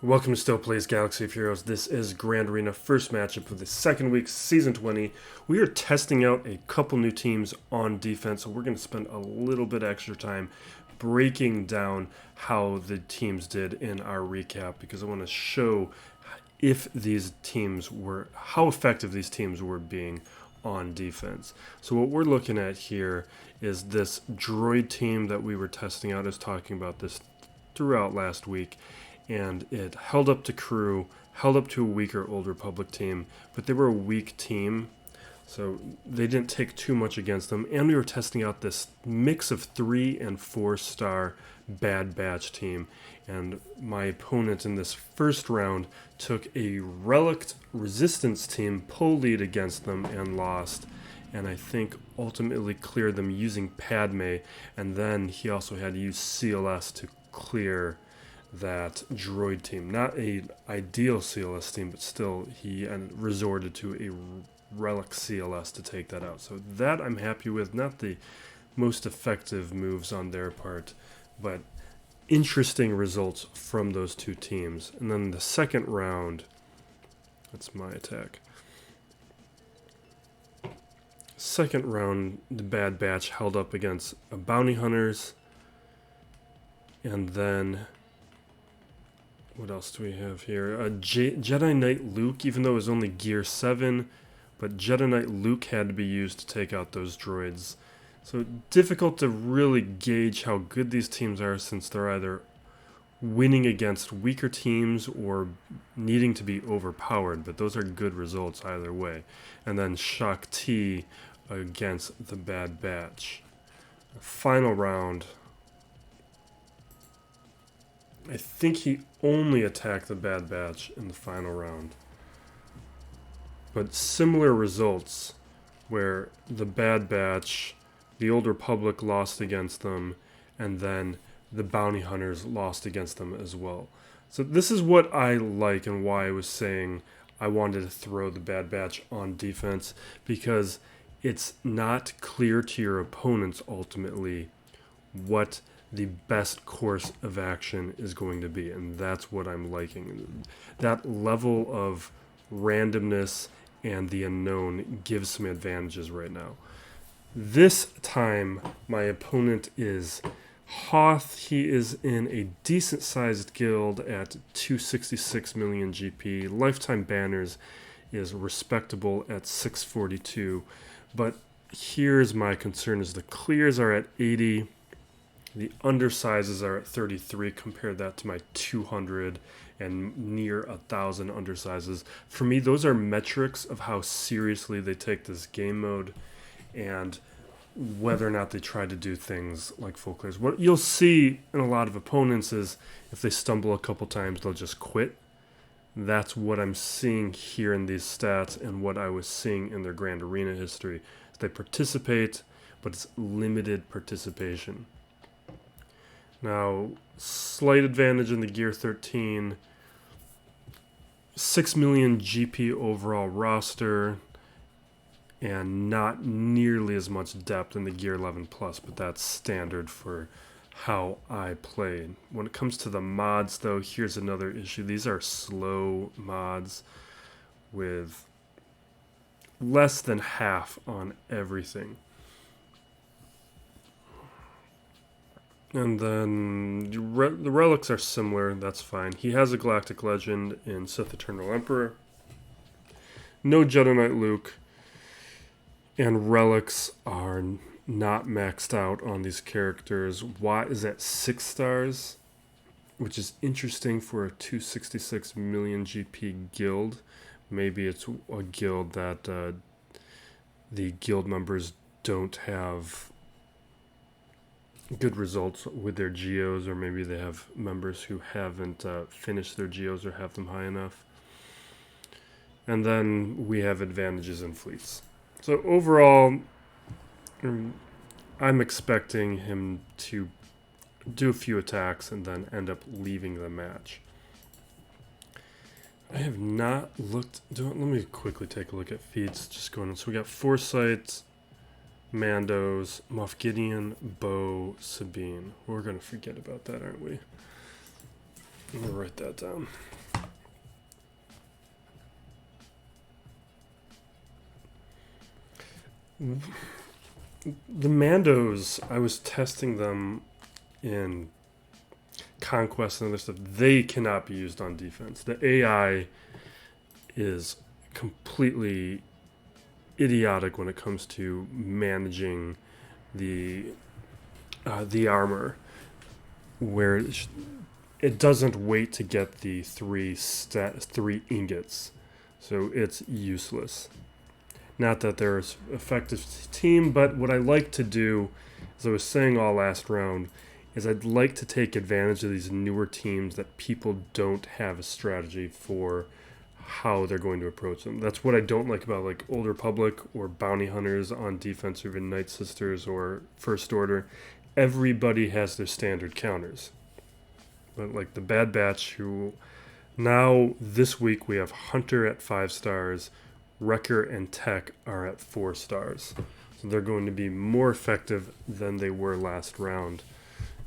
Welcome to Still Plays Galaxy of Heroes. This is Grand Arena first matchup of the second week, Season 20. We are testing out a couple new teams on defense, so we're going to spend a little bit extra time breaking down how the teams did in our recap, because I want to show if these teams were, how effective these teams were being on defense. So what we're looking at here is this droid team that we were testing out. I was talking about this throughout last week, and it held up to crew, held up to a weaker Old Republic team, but they were a weak team, so they didn't take too much against them. And we were testing out this mix of 3 and 4 star Bad Batch team, and my opponent in this first round took a Relic Resistance team, pull lead against them, and lost. And I think ultimately cleared them using Padme, and then he also had to use CLS to clear that droid team. Not a ideal CLS team, but still he resorted to a Relic CLS to take that out. So that I'm happy with. Not the most effective moves on their part, but interesting results from those two teams. And then the second round, that's my attack. Second round, the Bad Batch held up against a Bounty Hunters, and then what else do we have here? Jedi Knight Luke, even though it was only Gear 7, but Jedi Knight Luke had to be used to take out those droids. So difficult to really gauge how good these teams are, since they're either winning against weaker teams or needing to be overpowered, but those are good results either way. And then Shaak Ti against the Bad Batch. Final round, I think he only attacked the Bad Batch in the final round. But similar results, where the Bad Batch, the Old Republic lost against them, and then the Bounty Hunters lost against them as well. So this is what I like, and why I was saying I wanted to throw the Bad Batch on defense, because it's not clear to your opponents ultimately what the best course of action is going to be, and that's what I'm liking. That level of randomness and the unknown gives some advantages right now. This time my opponent is Hoth. He is in a decent sized guild at 266 million GP. Lifetime banners is respectable at 642, but here's my concern: is the clears are at 80. The undersizes are at 33. Compare that to my 200 and near 1,000 undersizes. For me, those are metrics of how seriously they take this game mode, and whether or not they try to do things like full clears. What you'll see in a lot of opponents is if they stumble a couple times, they'll just quit. That's what I'm seeing here in these stats, and what I was seeing in their Grand Arena history. They participate, but it's limited participation. Now, slight advantage in the Gear 13, 6 million GP overall roster, and not nearly as much depth in the Gear 11 Plus, but that's standard for how I play. When it comes to the mods, though, here's another issue. These are slow mods with less than half on everything. And then the relics are similar, that's fine. He has a Galactic Legend in Sith Eternal Emperor. No Jedi Knight Luke. And relics are not maxed out on these characters. Watt is at 6 stars, which is interesting for a 266 million GP guild. Maybe it's a guild that the guild members don't have good results with their Geos, or maybe they have members who haven't finished their Geos or have them high enough. And then we have advantages in fleets. So overall, I'm expecting him to do a few attacks and then end up leaving the match. I have not looked. Let me quickly take a look at feats. Just going on. So we got Foresight, Mandos, Moff Gideon, Bo, Sabine. We're going to forget about that, aren't we? I'm gonna write that down. The Mandos, I was testing them in Conquest and other stuff. They cannot be used on defense. The AI is completely idiotic when it comes to managing the armor, where it doesn't wait to get the three ingots, so it's useless. Not that they're an effective team, but what I like to do, as I was saying all last round, is I'd like to take advantage of these newer teams that people don't have a strategy for how they're going to approach them. That's what I don't like about like Old Republic or Bounty Hunters on defense, or even Night Sisters or First Order. Everybody has their standard counters. But like the Bad Batch, who now this week we have Hunter at 5 stars, Wrecker and Tech are at 4 stars. So they're going to be more effective than they were last round.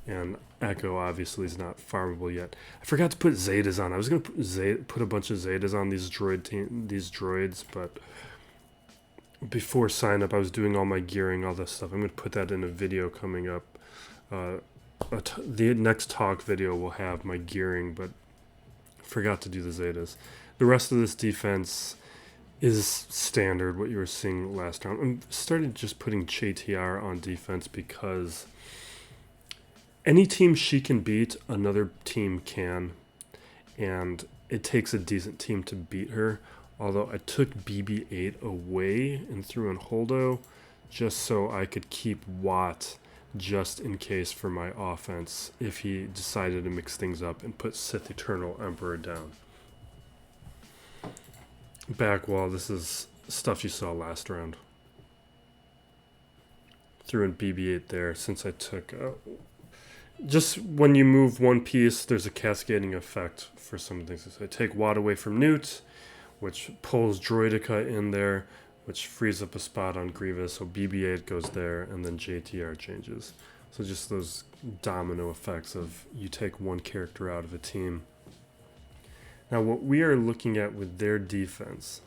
And Echo obviously is not farmable yet. I forgot to put Zetas on. I was going to put a bunch of Zetas on these droids, but before sign up I was doing all my gearing, all this stuff. I'm going to put that in a video coming up. The next talk video will have my gearing, but forgot to do the Zetas. The rest of this defense is standard, what you were seeing last round. I'm started just putting JTR on defense because any team she can beat, another team can. And it takes a decent team to beat her. Although I took BB-8 away and threw in Holdo just so I could keep Watt just in case for my offense if he decided to mix things up and put Sith Eternal Emperor down. Back wall, this is stuff you saw last round. Threw in BB-8 there since I took... just when you move one piece, there's a cascading effect for some things. So I take Watt away from Newt, which pulls Droidica in there, which frees up a spot on Grievous. So BB-8 goes there, and then JTR changes. So just those domino effects of you take one character out of a team. Now what we are looking at with their defense.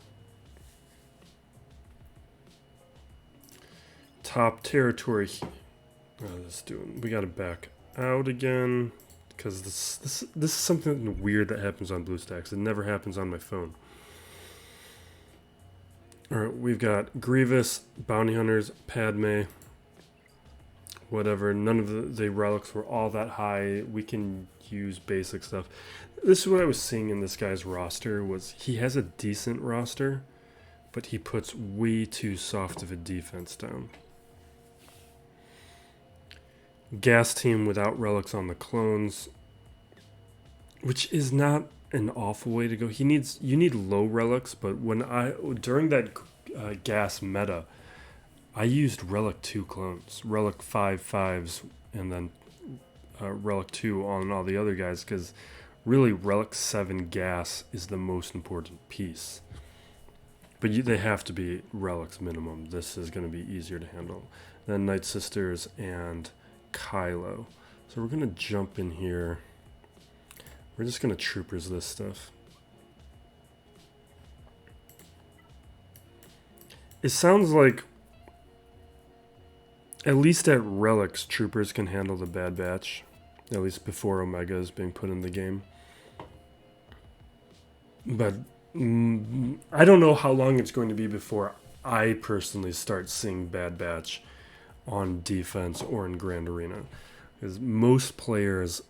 Top territory. We got to back out again because this is something weird that happens on BlueStacks. It never happens on my phone. Alright, we've got Grievous, Bounty Hunters, Padme, whatever. None of the relics were all that high. We can use basic stuff. This is what I was seeing in this guy's roster. Was he has a decent roster, but he puts way too soft of a defense down. Gas team without relics on the clones, which is not an awful way to go. You need low relics, but during that gas meta, I used relic 2 clones, relic 5/5s, and then relic 2 on all the other guys, because really relic 7 gas is the most important piece. But they have to be relics minimum. This is going to be easier to handle. Then Night Sisters and Kylo. So we're going to jump in here. We're just going to troopers this stuff. It sounds like at least at relics, troopers can handle the Bad Batch. At least before Omega is being put in the game. But I don't know how long it's going to be before I personally start seeing Bad Batch on defense or in Grand Arena. Because most players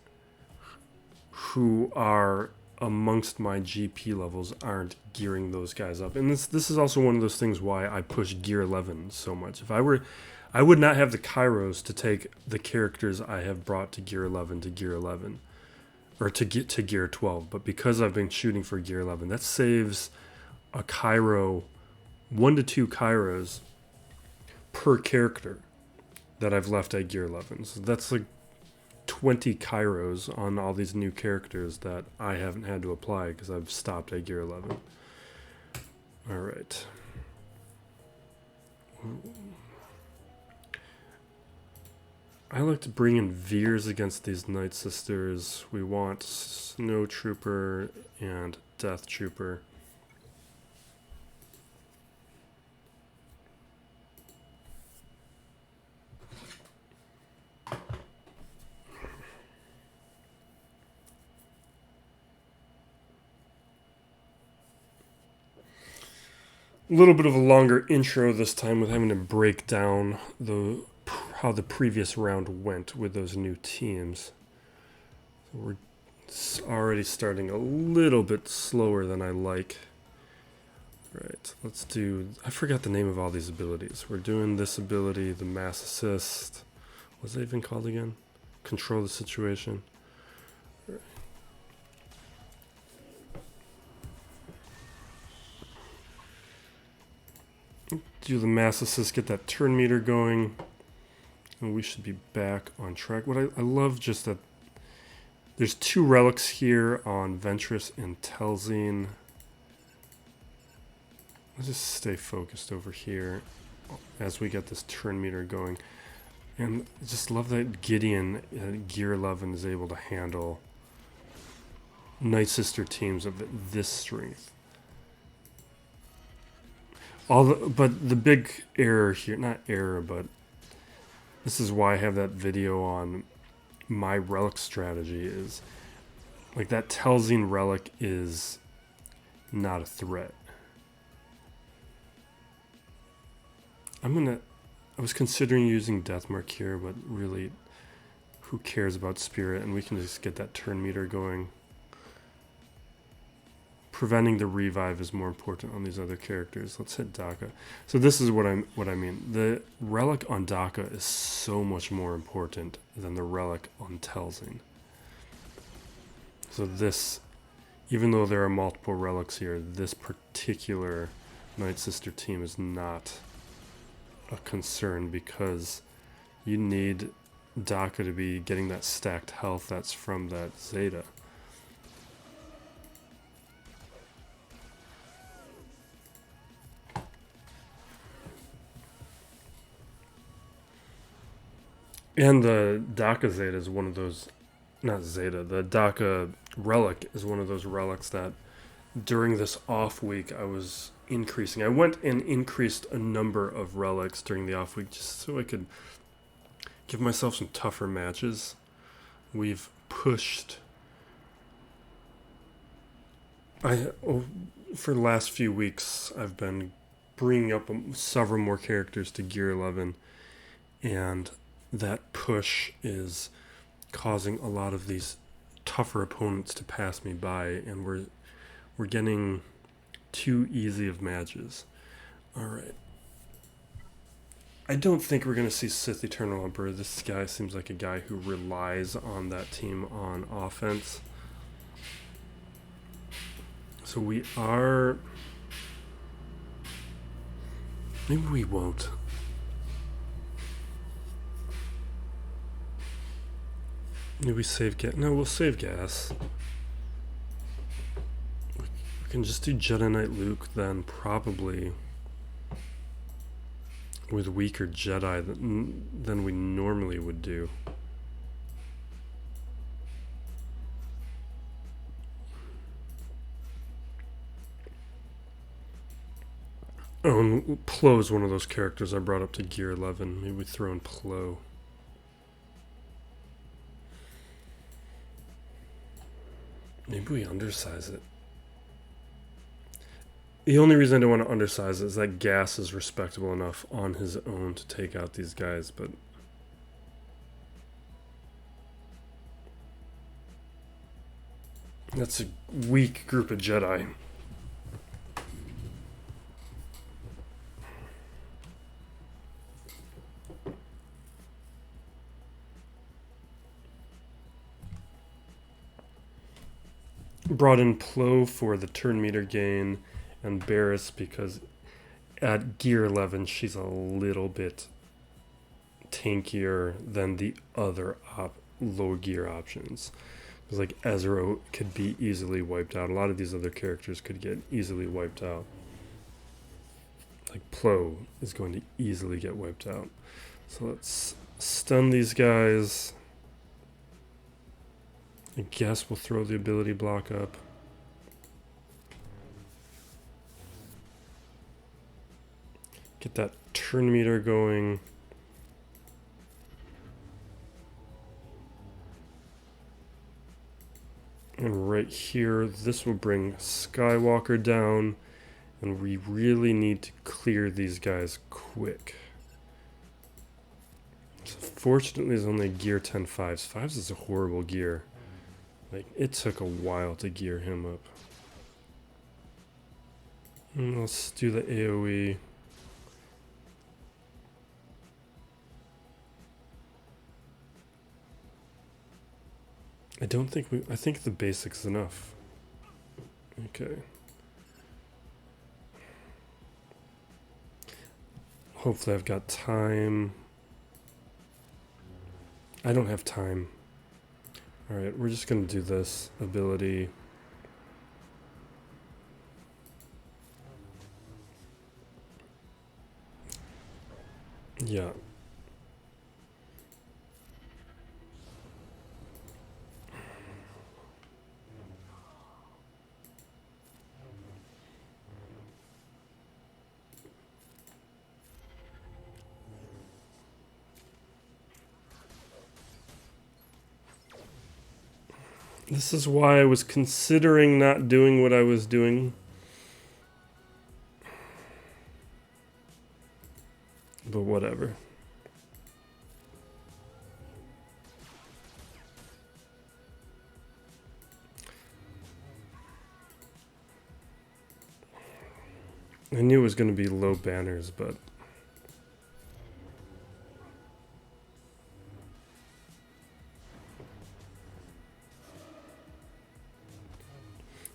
who are amongst my GP levels aren't gearing those guys up. And this is also one of those things why I push Gear 11 so much. If I would not have the Kairos to take the characters I have brought to Gear 11 to Gear 11. Or to get to Gear 12. But because I've been shooting for Gear 11, that saves a Cairo, 1 to 2 Kairos per character that I've left at Gear 11. So that's like 20 Kairos on all these new characters that I haven't had to apply because I've stopped at Gear 11. Alright. I like to bring in Veers against these Night Sisters. We want Snow Trooper and Death Trooper. A little bit of a longer intro this time with having to break down how the previous round went with those new teams. So we're already starting a little bit slower than I like. Right, let's do... I forgot the name of all these abilities. We're doing this ability, the Mass Assist. What's that even called again? Control the situation. Do the Mass Assist, get that turn meter going, and we should be back on track. What I love just that there's 2 relics here on Ventress and Telzine. Let's just stay focused over here as we get this turn meter going. And I just love that Gideon at Gear 11 is able to handle Night Sister teams of this strength. But the big error here, not error, but this is why I have that video on my relic strategy, is like that Telzine relic is not a threat. I was considering using Deathmark here, but really, who cares about Spirit? And we can just get that turn meter going. Preventing the revive is more important on these other characters. Let's hit Daka. So this is what I mean. The relic on Daka is so much more important than the relic on Telzine. So this, even though there are multiple relics here, this particular Night Sister team is not a concern because you need Daka to be getting that stacked health that's from that Zeta. And the Daka Zeta is one of those, not Zeta, the Daka relic is one of those relics that during this off week I was increasing. I went and increased a number of relics during the off week just so I could give myself some tougher matches. We've pushed... for the last few weeks I've been bringing up several more characters to Gear 11, and that push is causing a lot of these tougher opponents to pass me by, and we're getting too easy of matches. Alright. I don't think we're going to see Sith Eternal Emperor. This guy seems like a guy who relies on that team on offense. So we are... Maybe we won't. Maybe we save gas. No, we'll save gas. We can just do Jedi Knight Luke then, probably with weaker Jedi than we normally would do. Oh, and Plo is one of those characters I brought up to Gear 11. Maybe we throw in Plo. Maybe we undersize it. The only reason I don't want to undersize it is that Gas is respectable enough on his own to take out these guys, but... that's a weak group of Jedi. Brought in Plo for the turn meter gain, and Barris because at Gear 11 she's a little bit tankier than the other low gear options. Because like Ezra could be easily wiped out. A lot of these other characters could get easily wiped out. Like Plo is going to easily get wiped out. So let's stun these guys. I guess we'll throw the ability block up. Get that turn meter going. And right here, this will bring Skywalker down. And we really need to clear these guys quick. So fortunately, there's only gear 10 5s. 5s is a horrible gear. Like, it took a while to gear him up. And let's do the AoE. I think the basic's enough. Okay. Hopefully I've got time. I don't have time. Alright, we're just going to do this ability. Yeah. This is why I was considering not doing what I was doing. But whatever. I knew it was going to be low banners, but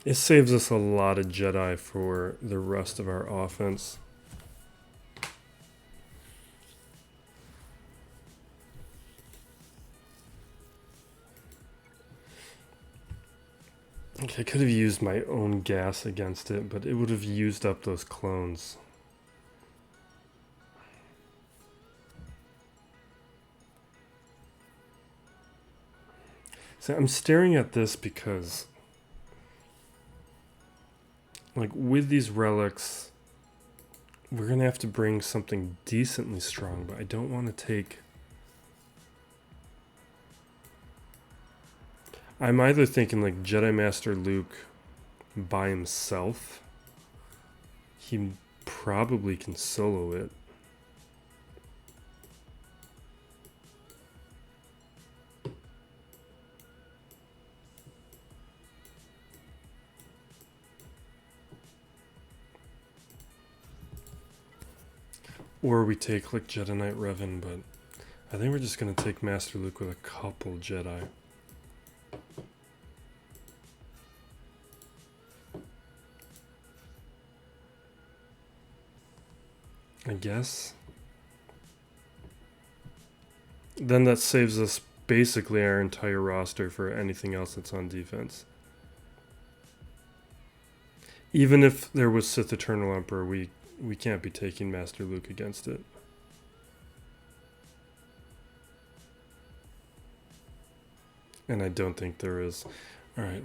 it saves us a lot of Jedi for the rest of our offense. Okay, I could have used my own gas against it, but it would have used up those clones. So I'm staring at this because, like, with these relics, we're going to have to bring something decently strong, but I don't want to take... I'm either thinking like Jedi Master Luke by himself. He probably can solo it. Or we take like Jedi Knight Revan, but I think we're just going to take Master Luke with a couple Jedi. I guess. Then that saves us basically our entire roster for anything else that's on defense. Even if there was Sith Eternal Emperor, we can't be taking Master Luke against it. And I don't think there is. Alright,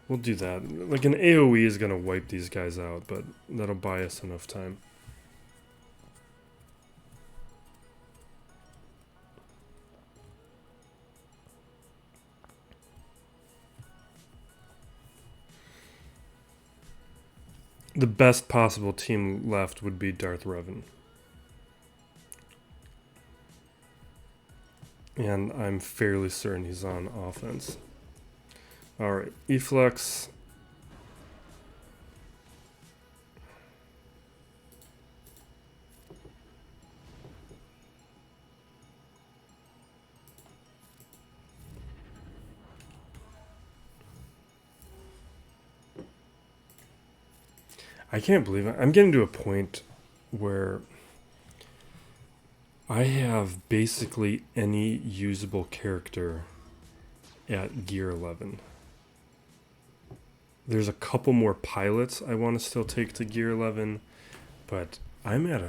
we'll do that. Like an AoE is gonna wipe these guys out, but that'll buy us enough time. The best possible team left would be Darth Revan. And I'm fairly certain he's on offense. Alright, Eflux. I can't believe it. I'm getting to a point where I have basically any usable character at Gear 11. There's a couple more pilots I want to still take to Gear 11, but I'm at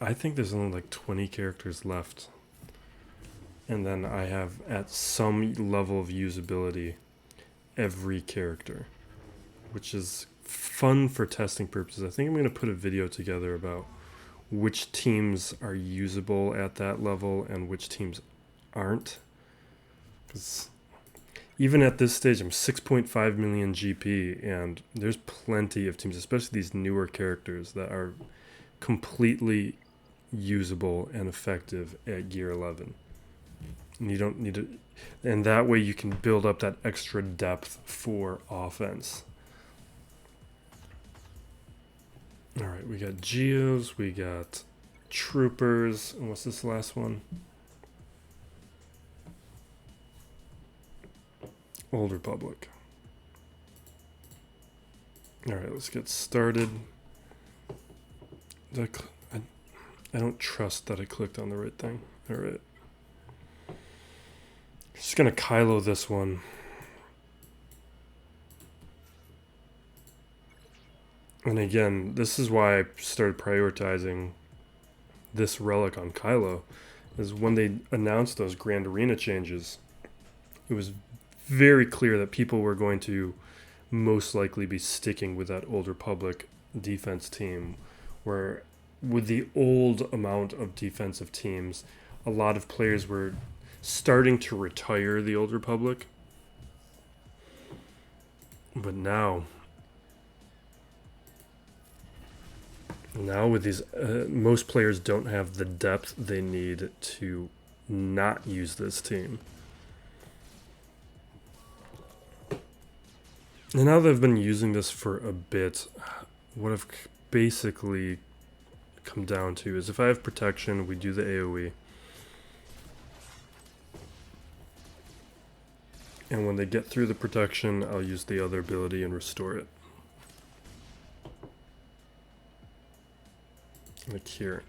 I think there's only like 20 characters left. And then I have, at some level of usability, every character, which is fun for testing purposes. I think I'm going to put a video together about which teams are usable at that level and which teams aren't. Because even at this stage, I'm 6.5 million GP, and there's plenty of teams, especially these newer characters, that are completely usable and effective at gear 11. And you don't need to, and that way you can build up that extra depth for offense. All right, we got Geos, we got Troopers, and what's this last one? Old Republic. All right, let's get started. I don't trust that I clicked on the right thing. All right. Just gonna Kylo this one. And again, this is why I started prioritizing this relic on Kylo, is when they announced those Grand Arena changes, it was very clear that people were going to most likely be sticking with that Old Republic defense team, where with the old amount of defensive teams, a lot of players were starting to retire the Old Republic. But now with these, most players don't have the depth they need to not use this team. And now that I've been using this for a bit, what I've basically come down to is if I have protection, we do the AoE. And when they get through the protection, I'll use the other ability and restore it. Like here.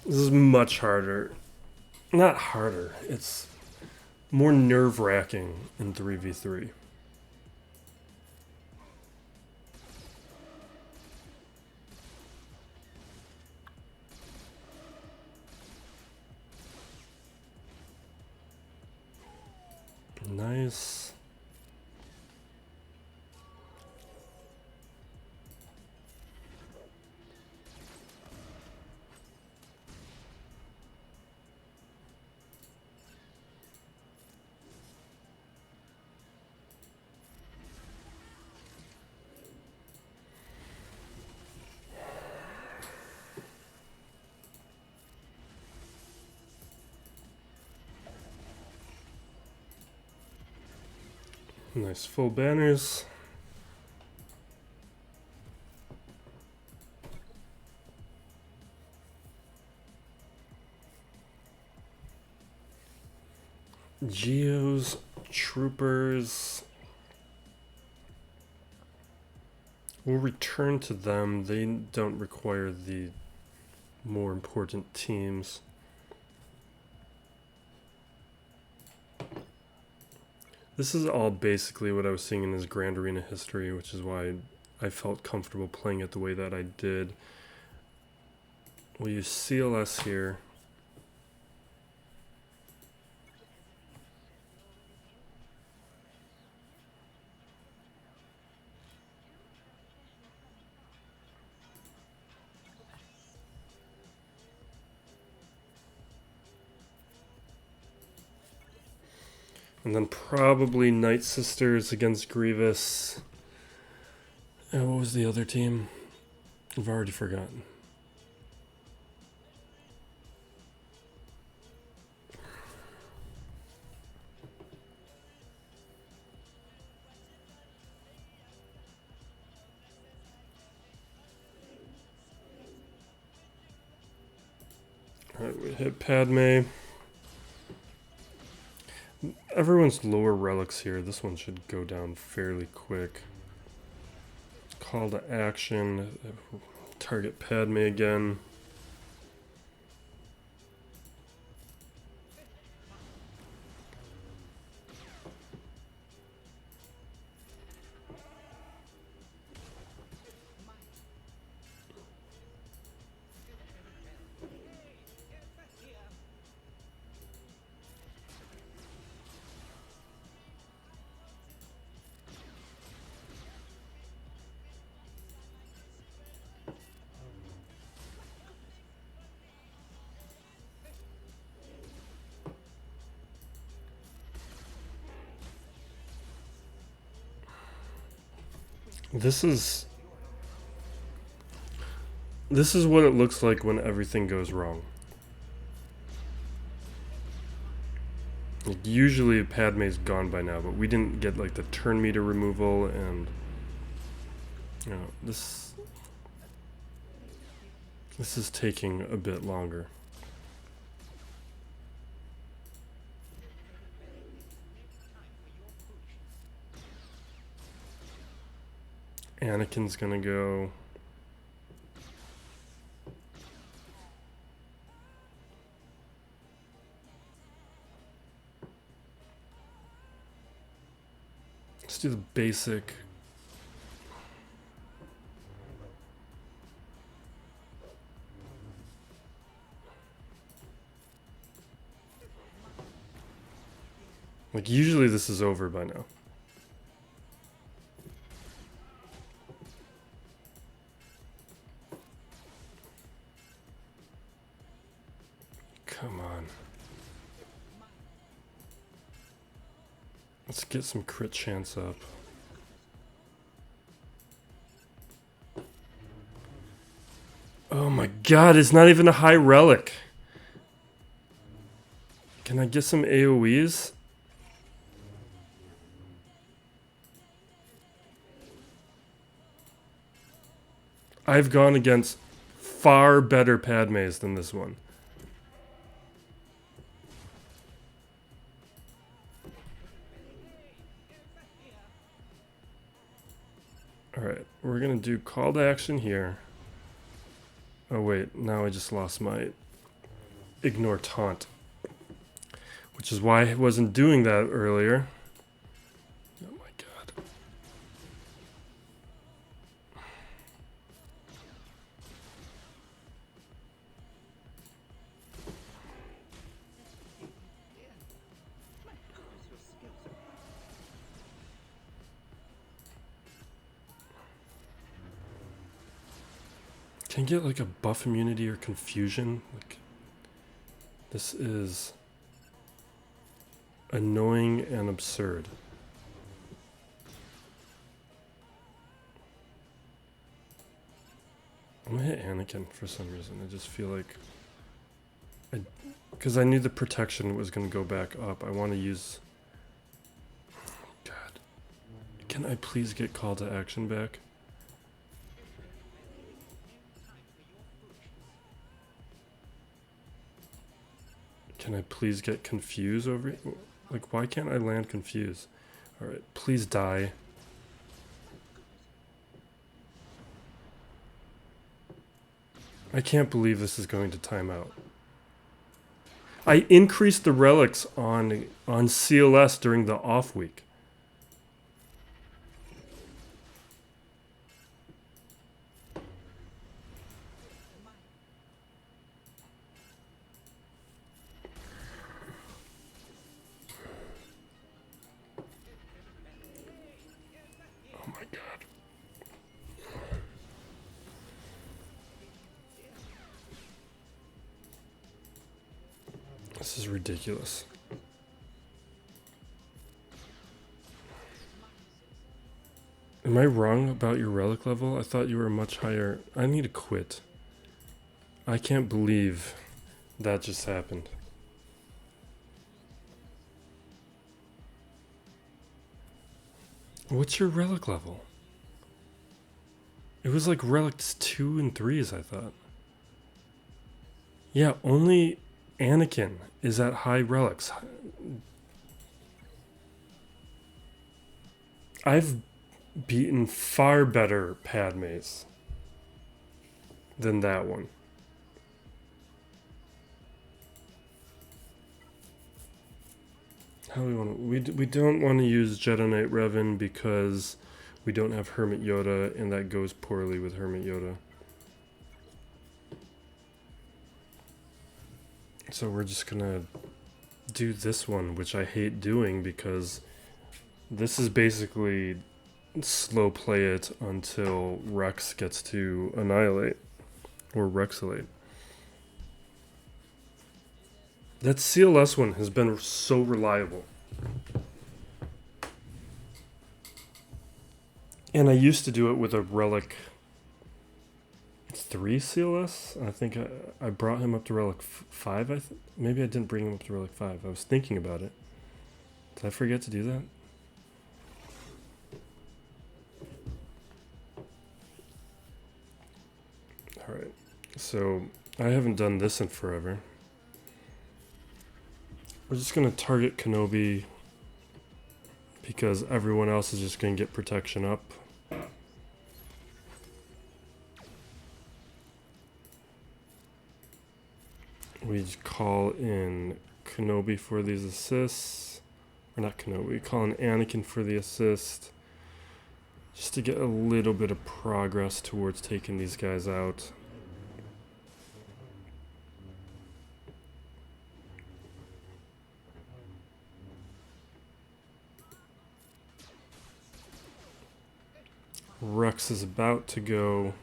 This is much harder. Not harder, it's more nerve-wracking in 3v3. Nice. Nice full banners. Geos, Troopers. We'll return to them. They don't require the more important teams. This is all basically what I was seeing in his Grand Arena history, which is why I felt comfortable playing it the way that I did. We'll use CLS here. And then probably Night Sisters against Grievous. And what was the other team? I've already forgotten. Alright, we hit Padme. Everyone's lower relics here. This one should go down fairly quick. Call to action. Target Padme again. This is what it looks like when everything goes wrong. Like, usually Padme's gone by now, but we didn't get like the turn meter removal, and you know, this is taking a bit longer. Anakin's gonna go. Let's do the basic. Like, usually this is over by now. Come on. Let's get some crit chance up. Oh my god, it's not even a high relic. Can I get some AoEs? I've gone against far better Padmes than this one. Alright, we're gonna do call to action here. Oh wait, now I just lost my ignore taunt. Which is why I wasn't doing that earlier. Oh my god. Can I get like a buff immunity or confusion? Like, this is annoying and absurd. I'm gonna hit Anakin for some reason. I just feel like, because I knew the protection was gonna go back up. I want to use. God, can I please get call to action back? Can I please get confuse over? Like, why can't I land confuse? Alright, please die. I can't believe this is going to time out. I increased the relics on CLS during the off week. This is ridiculous. Am I wrong about your relic level? I thought you were much higher. I need to quit. I can't believe that just happened. What's your relic level? It was like relics 2 and 3s, I thought. Yeah, only Anakin is at high relics. I've beaten far better Padmes than that one. How do we want to? We don't want to use Jedi Knight Revan because we don't have Hermit Yoda, and that goes poorly with Hermit Yoda. So we're just gonna do this one, which I hate doing because this is basically slow play it until Rex gets to annihilate or Rexilate. That CLS one has been so reliable. And I used to do it with a Relic 3 CLS. I think I brought him up to Relic 5. Maybe I didn't bring him up to Relic 5. I was thinking about it. Did I forget to do that? Alright, so I haven't done this in forever. We're just going to target Kenobi because everyone else is just going to get protection up. We just call in Kenobi for these assists. Or not Kenobi, we call in Anakin for the assist. Just to get a little bit of progress towards taking these guys out. Rex is about to go.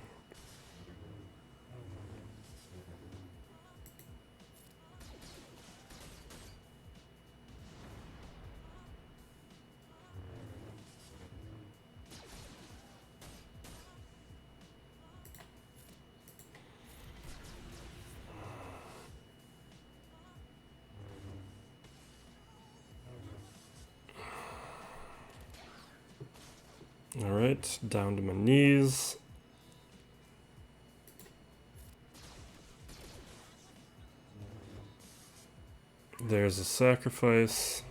Alright, down to my knees. There's a sacrifice.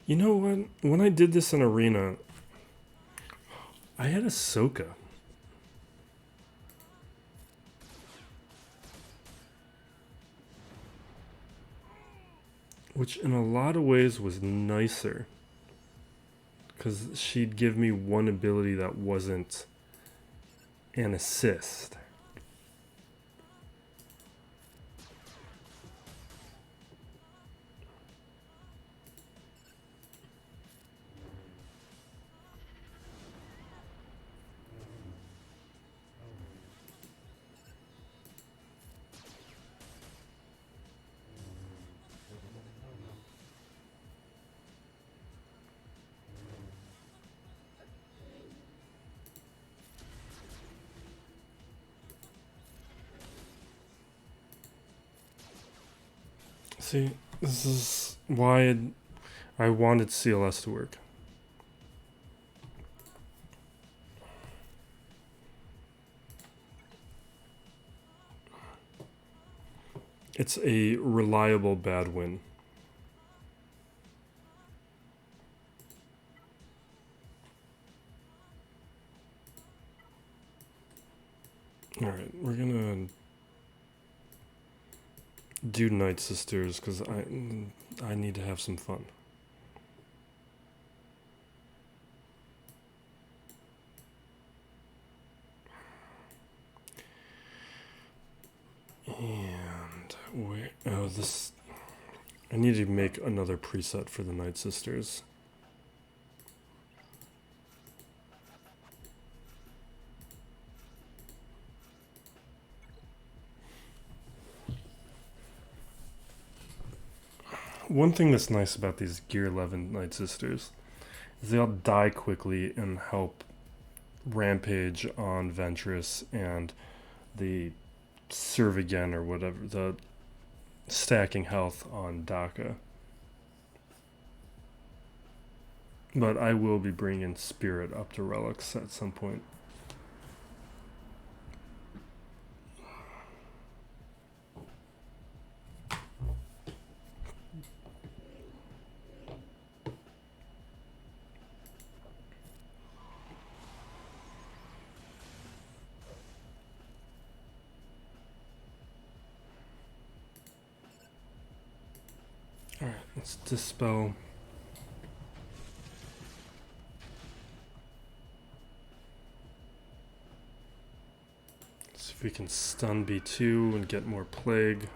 You know what? When I did this in Arena, I had Ahsoka. Which in a lot of ways was nicer. Because she'd give me one ability that wasn't an assist. See, this is why I wanted CLS to work. It's a reliable bad win. Alright, we're gonna do Night Sisters because I need to have some fun. And where? Oh, this. I need to make another preset for the Night Sisters. One thing that's nice about these Gear 11 Night Sisters is they all die quickly and help Rampage on Ventress and the Serve Again or whatever, the stacking health on Daka. But I will be bringing Spirit up to Relics at some point. Alright, let's dispel. See if we can stun B2 and get more plague.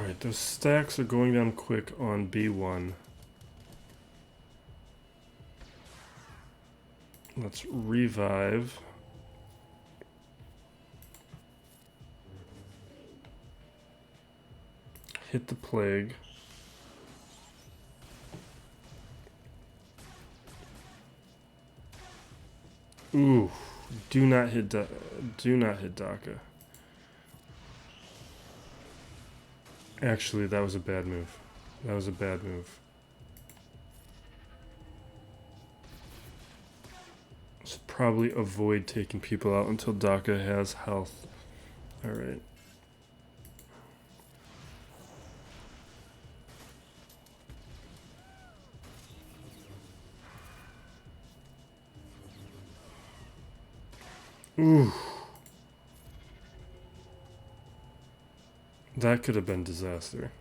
Alright, those stacks are going down quick on B1. Let's revive. Hit the plague. Ooh, do not hit DACA. Actually, that was a bad move. That was a bad move. Should probably avoid taking people out until DACA has health. Alright. Ooh. That could have been disaster.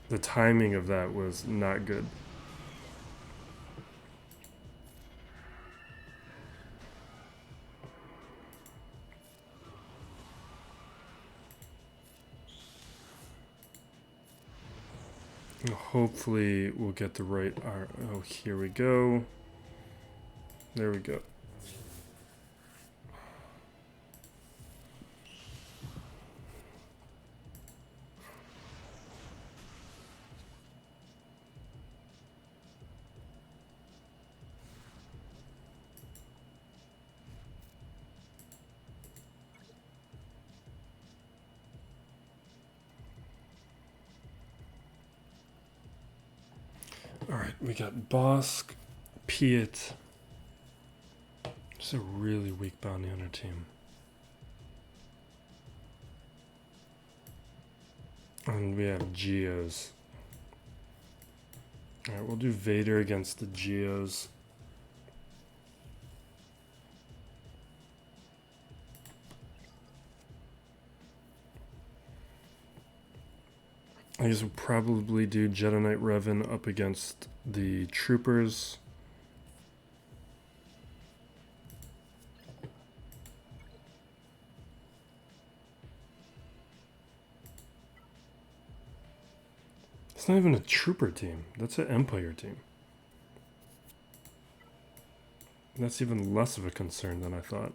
The timing of that was not good. Hopefully we'll get the right... Oh, here we go. There we go. Alright, we got Bosk, Piet. It's a really weak bounty hunter team. And we have Geos. Alright, we'll do Vader against the Geos. I guess we'll probably do Jedi Knight Revan up against the Troopers. It's not even a Trooper team. That's an Empire team. That's even less of a concern than I thought.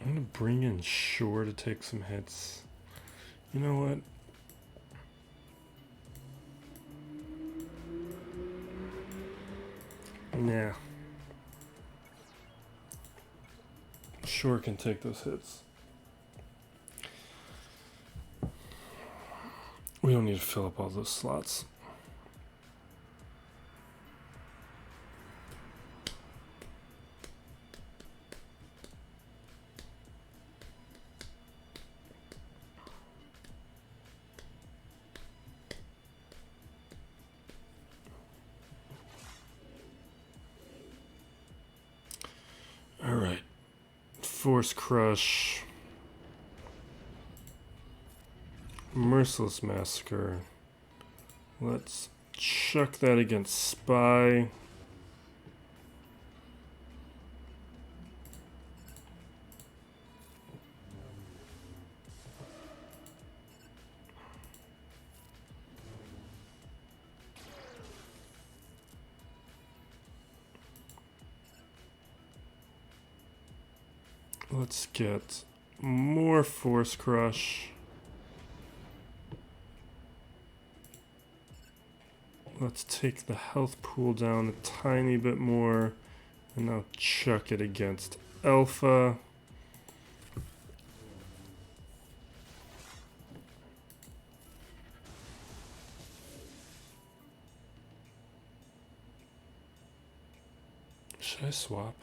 I'm gonna bring in Shore to take some hits. You know what? Nah. Shore can take those hits. We don't need to fill up all those slots. Alright. Force Crush. Merciless Massacre. Let's chuck that against Spy. Let's get more Force Crush. Let's take the health pool down a tiny bit more, and now chuck it against Alpha. Should I swap?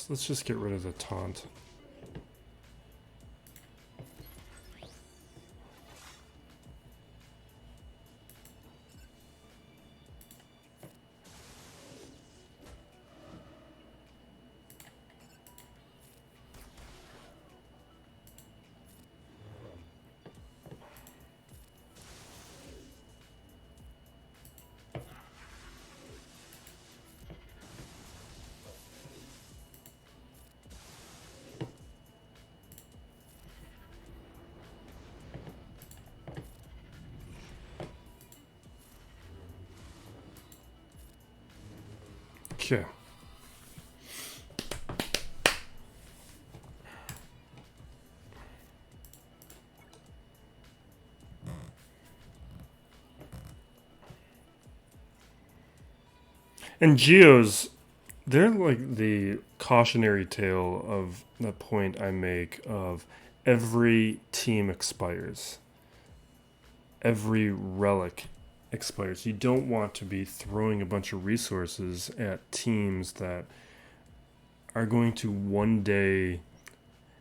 Let's just get rid of the taunt. Okay. And Geos, they're like the cautionary tale of the point I make of every team expires. Every relic expires. You don't want to be throwing a bunch of resources at teams that are going to one day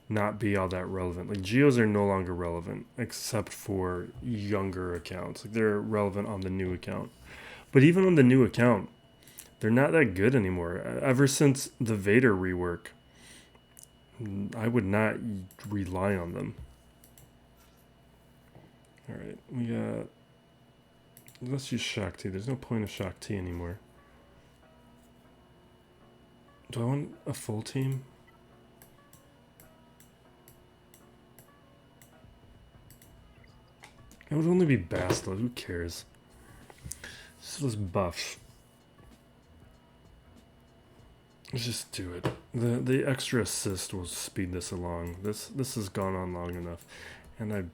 not be all that relevant. Like Geos are no longer relevant except for younger accounts. Like they're relevant on the new account. But even on the new account, they're not that good anymore. Ever since the Vader rework, I would not rely on them. Alright, we got... Let's use Shock T. There's no point of Shock T anymore. Do I want a full team? It would only be Bastila. Who cares? So let's buff. Let's just do it. The extra assist will speed this along. This has gone on long enough, and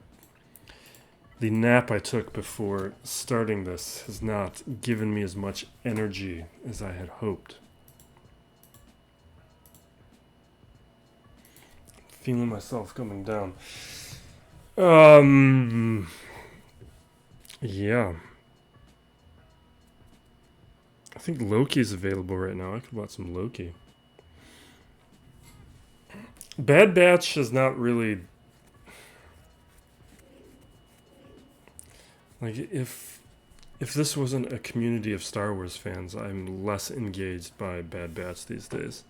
the nap I took before starting this has not given me as much energy as I had hoped. Feeling myself coming down. Yeah. I think Loki's available right now. I could watch some Loki. Bad Batch is not really... Like, if this wasn't a community of Star Wars fans, I'm less engaged by Bad Batch these days.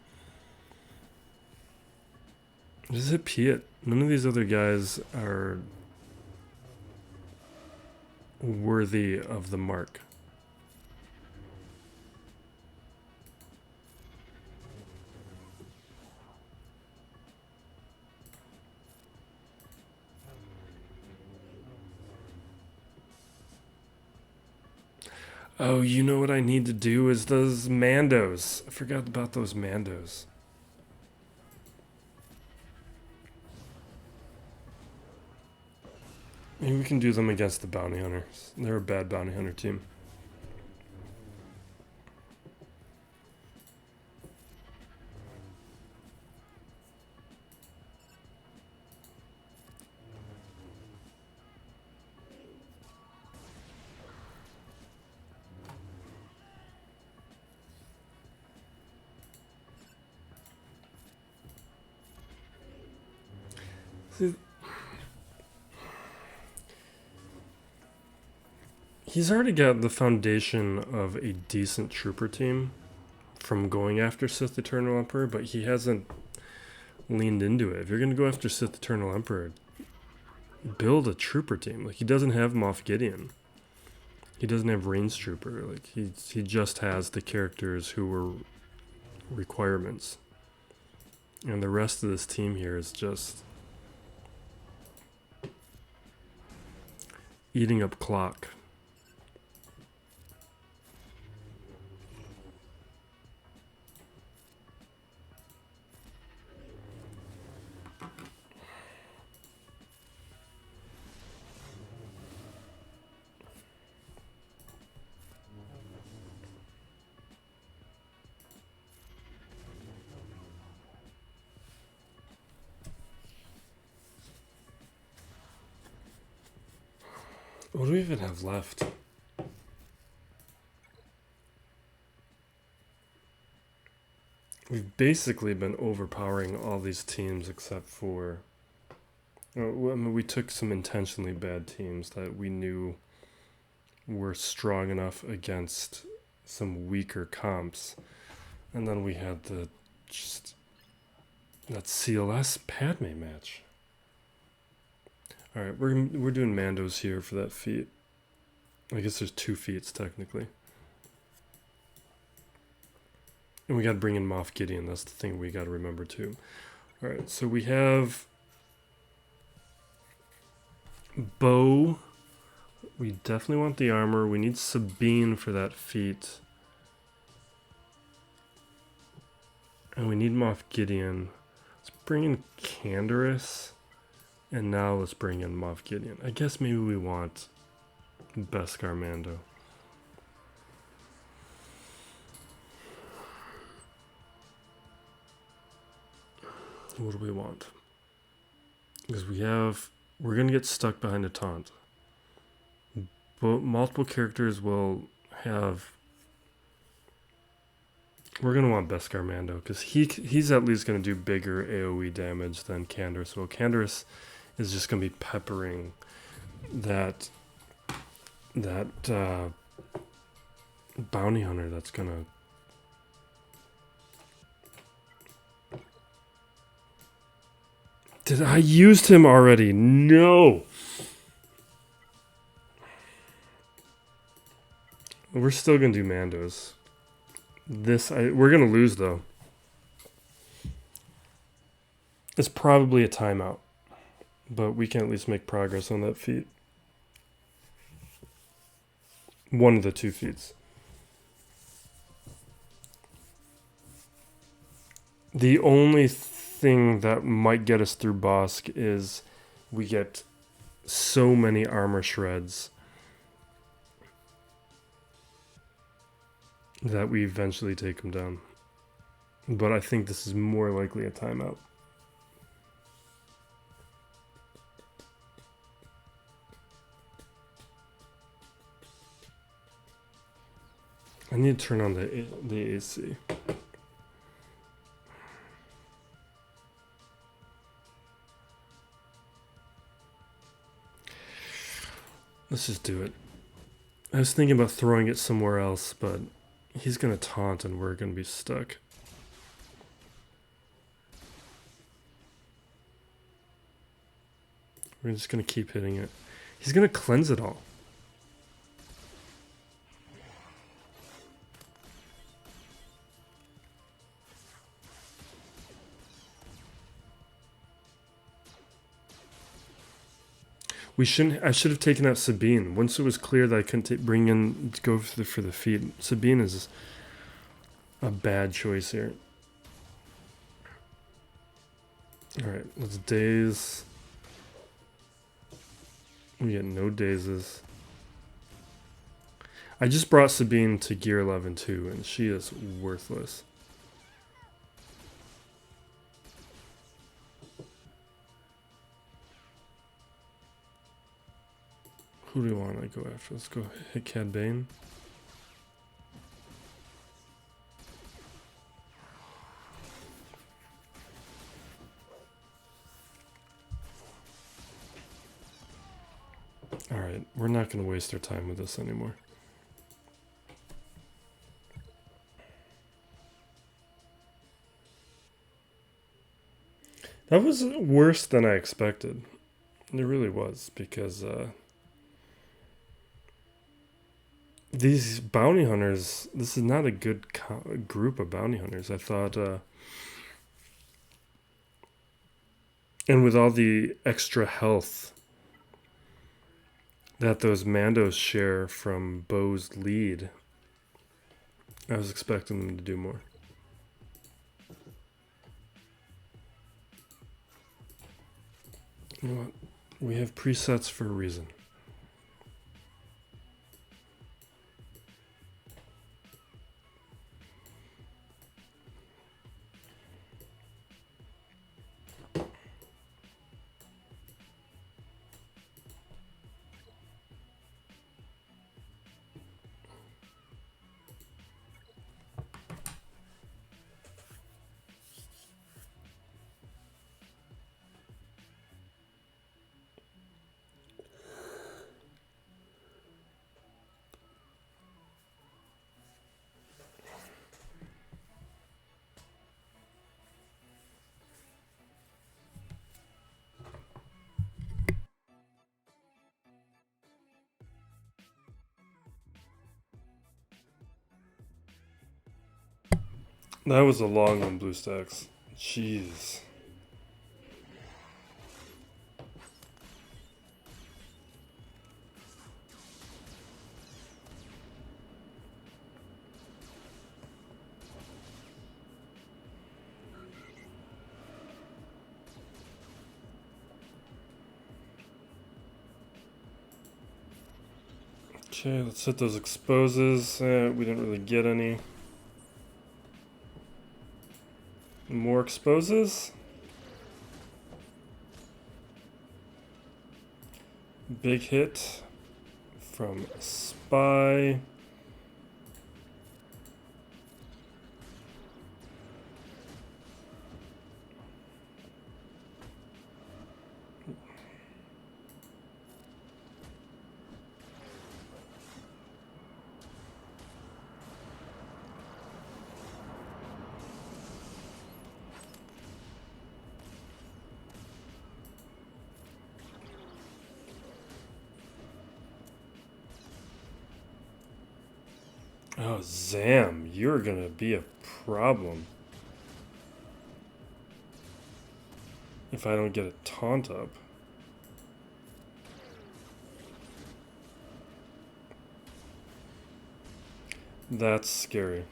Just hit Piet. None of these other guys are worthy of the mark. Oh, you know what I need to do is those Mandos. I forgot about those Mandos. Maybe we can do them against the Bounty Hunters. They're a bad Bounty Hunter team. See, he's already got the foundation of a decent trooper team from going after Sith Eternal Emperor, but he hasn't leaned into it. If you're going to go after Sith Eternal Emperor, build a trooper team. Like, he doesn't have Moff Gideon. He doesn't have Range Trooper. Like, he just has the characters who were requirements. And the rest of this team here is just eating up clock. What do we even have left? We've basically been overpowering all these teams except for... I mean, we took some intentionally bad teams that we knew were strong enough against some weaker comps. And then we had that CLS Padme match. Alright, we're doing Mandos here for that feat. I guess there's 2 feats technically. And we gotta bring in Moff Gideon, that's the thing we gotta remember too. Alright, so we have Bo. We definitely want the armor. We need Sabine for that feat. And we need Moff Gideon. Let's bring in Canderous. And now let's bring in Moff Gideon. I guess maybe we want Beskar Mando. What do we want? Because we're going to get stuck behind a taunt. But multiple characters will have... We're going to want Beskar Mando, because he's at least going to do bigger AoE damage than Canderous. Well, Canderous is just going to be peppering that bounty hunter that's going to... Did I used him already? No! We're still going to do Mandos. We're going to lose, though. It's probably a timeout. But we can at least make progress on that feat. One of the two feats. The only thing that might get us through Bosk is we get so many armor shreds that we eventually take him down. But I think this is more likely a timeout. I need to turn on the AC. Let's just do it. I was thinking about throwing it somewhere else, but he's going to taunt and we're going to be stuck. We're just going to keep hitting it. He's going to cleanse it all. I should have taken out Sabine. Once it was clear that I couldn't go for the feat. Sabine is a bad choice here. Alright, let's daze. We get no dazes. I just brought Sabine to gear 11 too, and she is worthless. Who do we want to go after? Let's go hit Cad Bane. Alright, we're not going to waste our time with this anymore. That was worse than I expected. It really was, because these bounty hunters, this is not a good group of bounty hunters. I thought, and with all the extra health that those Mandos share from Bo's lead, I was expecting them to do more. You know what? We have presets for a reason. That was a long one, BlueStacks. Jeez. Okay, let's hit those exposes. We didn't really get any. More exposes. Big hit from Spy. Oh, Zam, you're gonna be a problem if I don't get a taunt up. That's scary.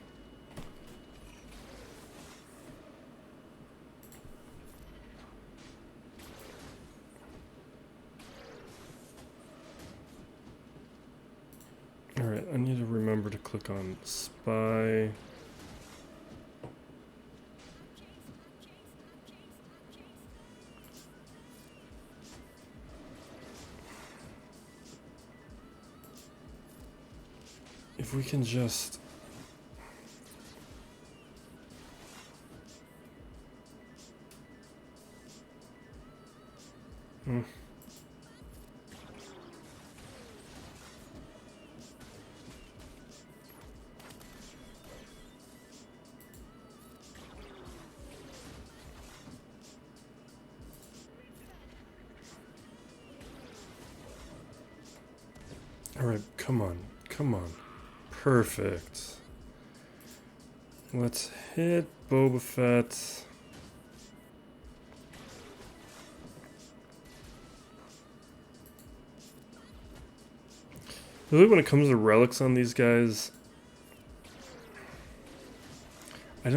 Alright, I need to remember to click on Spy. If we can just... Alright, come on, come on. Perfect. Let's hit Boba Fett. Really, when it comes to relics on these guys, I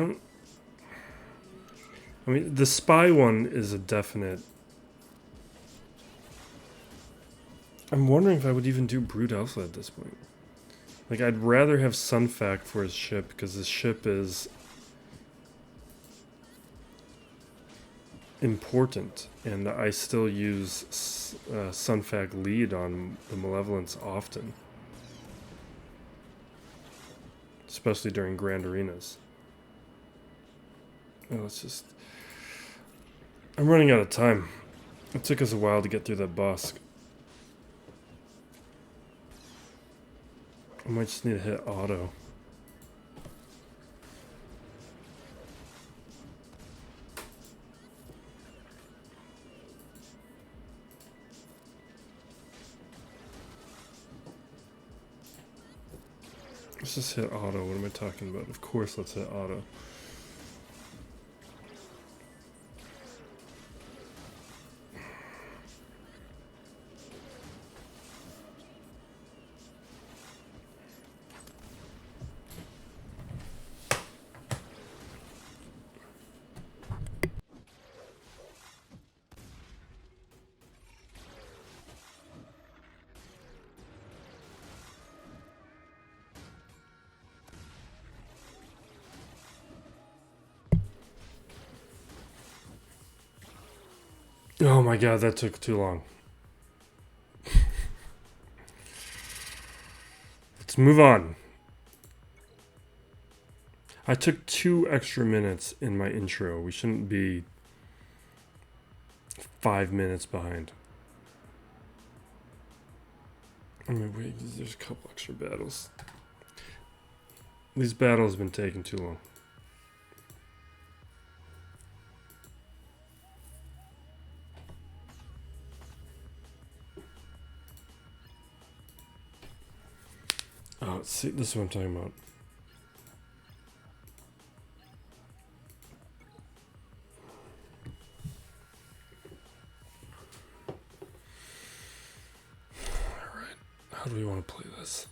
mean, the Spy one is a definite. I'm wondering if I would even do Brood Alpha at this point. Like, I'd rather have Sunfac for his ship, because his ship is important, and I still use Sunfac lead on the Malevolence often. Especially during Grand Arenas. Well, let's just... I'm running out of time. It took us a while to get through that boss. I might just need to hit auto. Let's just hit auto. What am I talking about? Of course, let's hit auto. Oh my god, that took too long. Let's move on. I took 2 extra minutes in my intro. We shouldn't be 5 minutes behind. I mean, wait, there's a couple extra battles. These battles have been taking too long. Oh, see, this is what I'm talking about. Alright, how do we want to play this?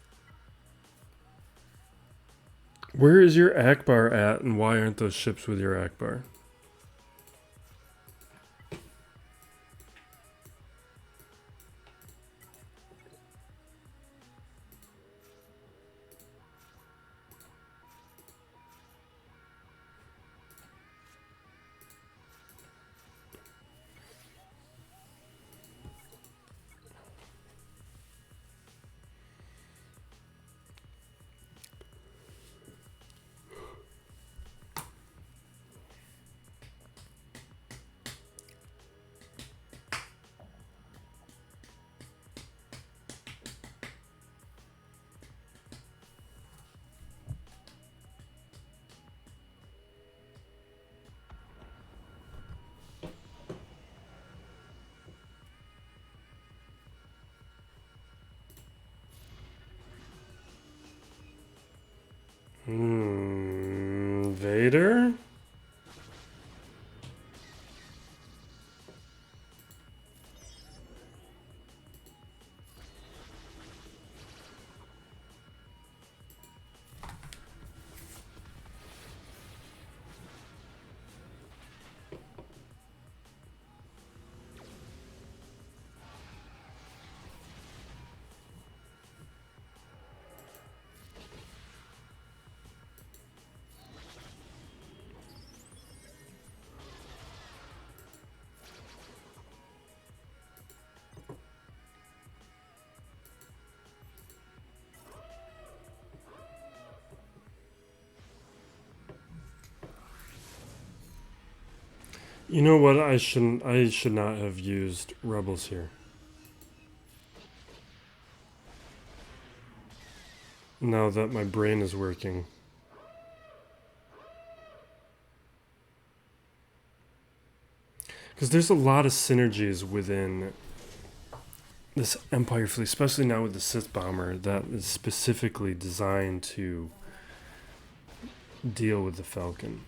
Where is your Akbar at, and why aren't those ships with your Akbar? Vader? You know what? I should not have used rebels here. Now that my brain is working. Because there's a lot of synergies within this Empire fleet, especially now with the Sith Bomber, that is specifically designed to deal with the Falcon.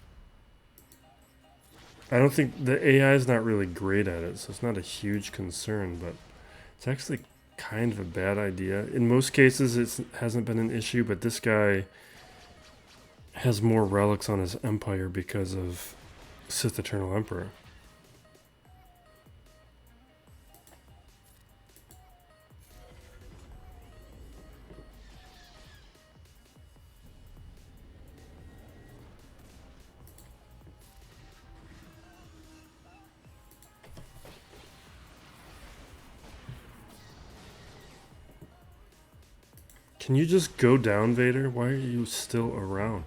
I don't think the AI is not really great at it, so it's not a huge concern, but it's actually kind of a bad idea. In most cases, it hasn't been an issue, but this guy has more relics on his Empire because of Sith Eternal Emperor. Can you just go down, Vader? Why are you still around?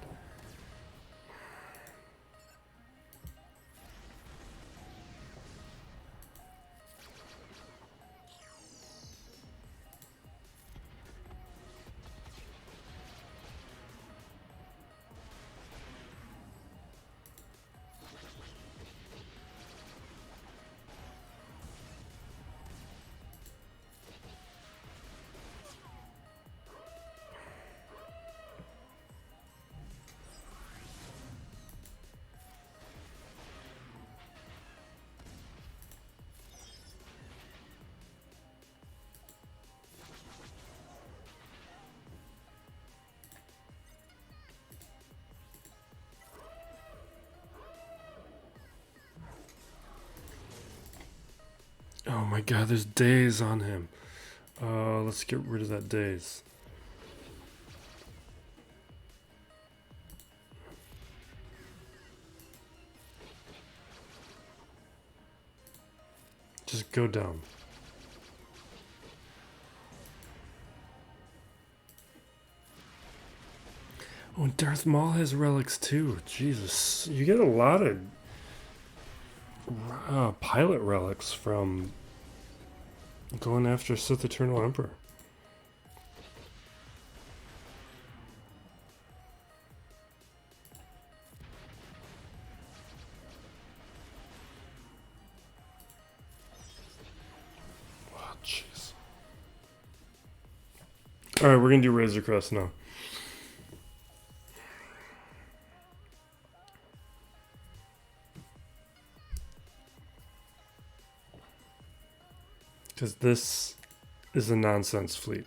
Oh my god, there's days on him. Let's get rid of that days. Just go down. Oh, and Darth Maul has relics too. Jesus, you get a lot of pilot relics from going after Sith Eternal Emperor. Oh, jeez. Alright, we're gonna do Razor Crest now. Because this is a nonsense fleet.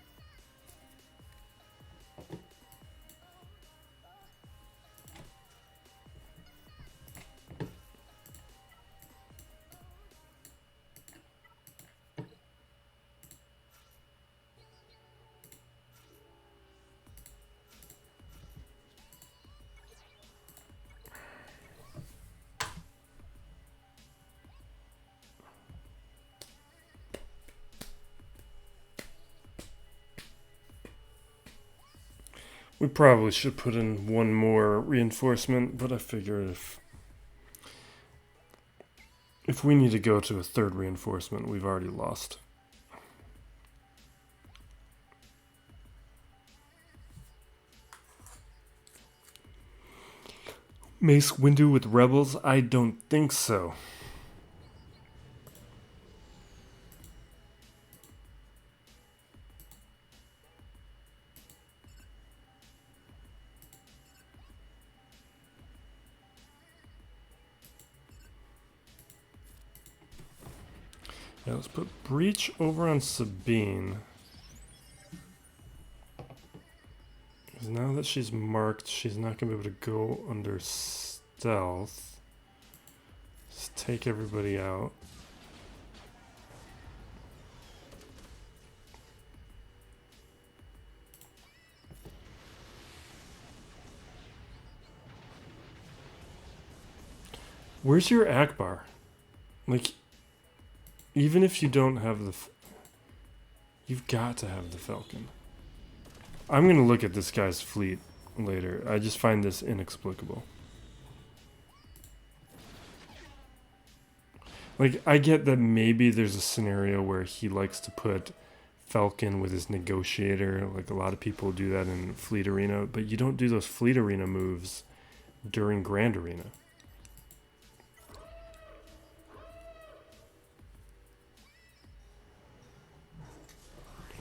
We probably should put in one more reinforcement, but I figured if we need to go to a third reinforcement, we've already lost. Mace Windu with rebels? I don't think so. Yeah, let's put Breach over on Sabine. Because now that she's marked, she's not going to be able to go under stealth. Just take everybody out. Where's your Akbar? Like, even if you don't have the... You've got to have the Falcon. I'm going to look at this guy's fleet later. I just find this inexplicable. Like, I get that maybe there's a scenario where he likes to put Falcon with his negotiator. Like, a lot of people do that in Fleet Arena. But you don't do those Fleet Arena moves during Grand Arena.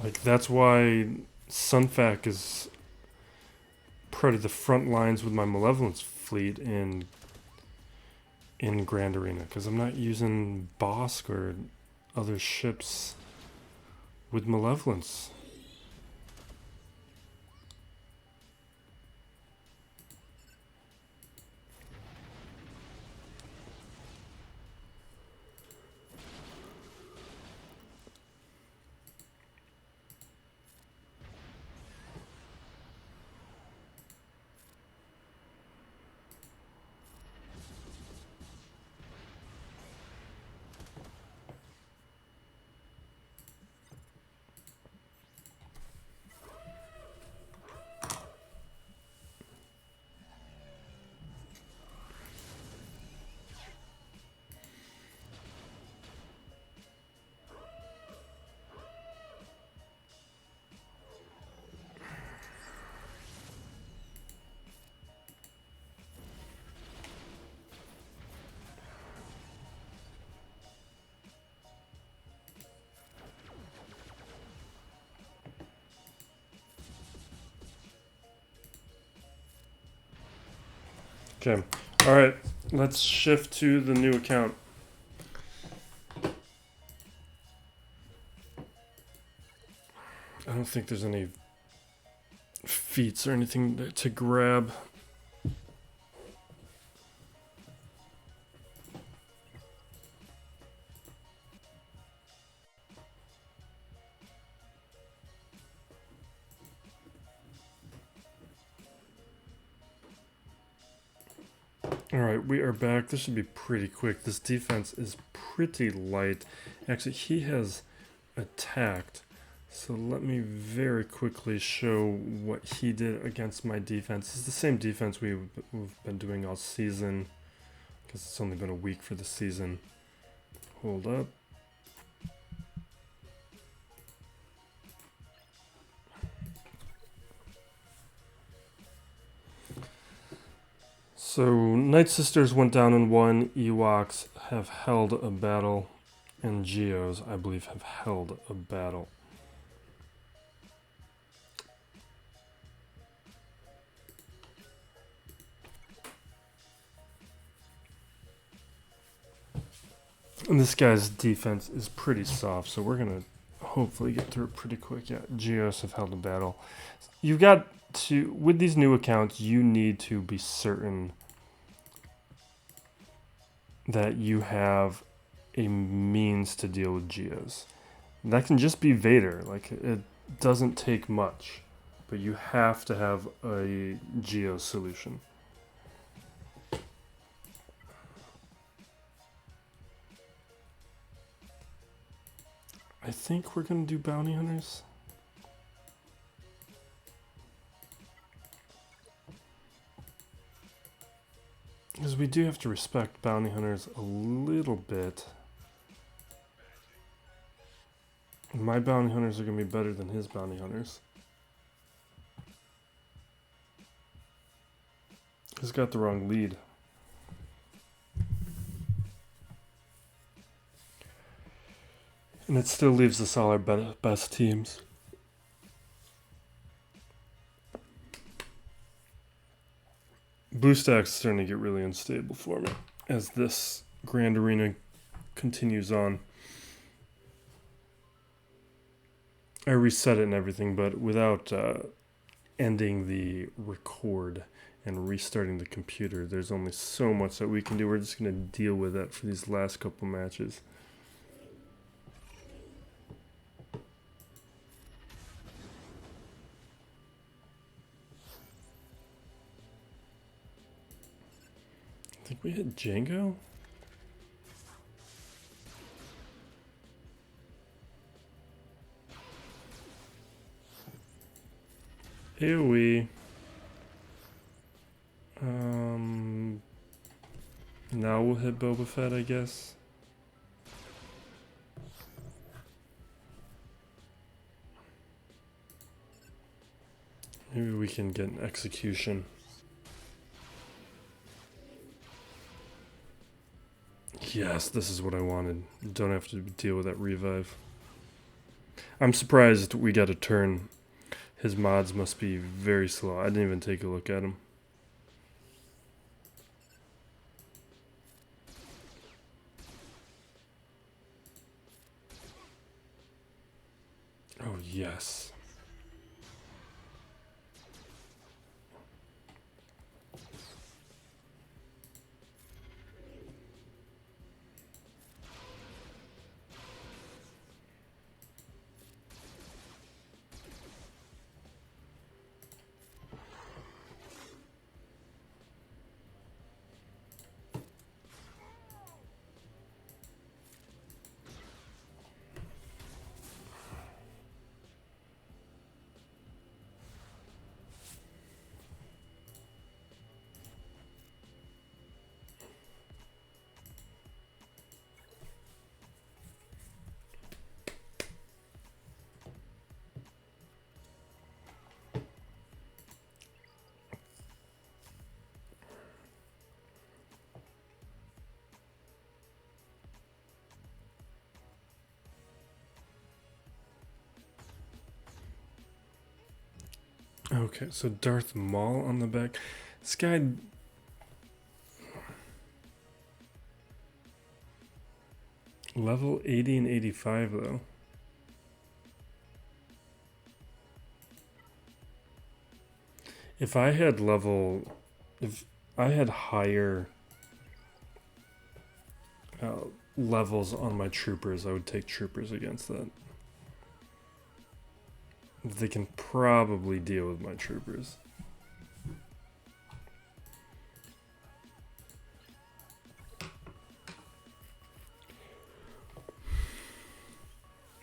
Like, that's why Sunfac is part of the front lines with my Malevolence fleet in Grand Arena, because I'm not using Bosk or other ships with Malevolence. Okay, all right, let's shift to the new account. I don't think there's any feats or anything to grab. Alright, we are back. This should be pretty quick. This defense is pretty light. Actually, he has attacked. So let me very quickly show what he did against my defense. It's the same defense we've been doing all season, because it's only been a week for the season. Hold up. So, Night Sisters went down in 1, Ewoks have held a battle, and Geos, I believe, have held a battle. And this guy's defense is pretty soft, so we're going to hopefully get through it pretty quick. Yeah, Geos have held a battle. You've got to, with these new accounts, you need to be certain that you have a means to deal with Geos. That can just be Vader. Like, it doesn't take much, but you have to have a Geo solution. I think we're going to do bounty hunters. Because we do have to respect bounty hunters a little bit. My bounty hunters are going to be better than his bounty hunters. He's got the wrong lead. And it still leaves us all our best teams. BlueStack's starting to get really unstable for me as this Grand Arena continues on. I reset it and everything, but without ending the record and restarting the computer, there's only so much that we can do. We're just going to deal with that for these last couple matches. I think we hit Django? AoE. Now we'll hit Boba Fett, I guess. Maybe we can get an execution. Yes, this is what I wanted. Don't have to deal with that revive. I'm surprised we got a turn. His mods must be very slow. I didn't even take a look at him. Oh, yes. Okay, so Darth Maul on the back. This guy... Level 80 and 85, though. If I had higher levels on my troopers, I would take troopers against that. They can probably deal with my troopers.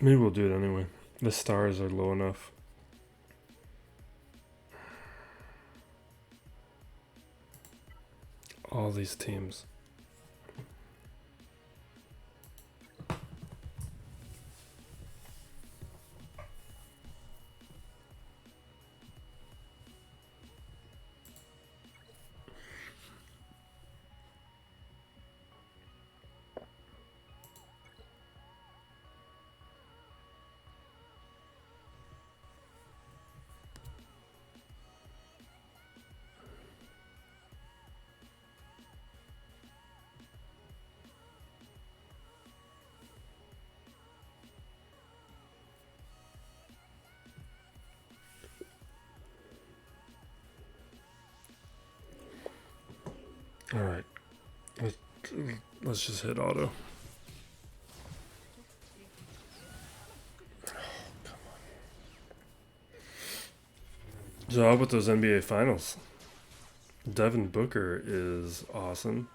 Maybe we'll do it anyway. The stars are low enough. All these teams. All right, let's just hit auto. So how about those NBA Finals? Devin Booker is awesome.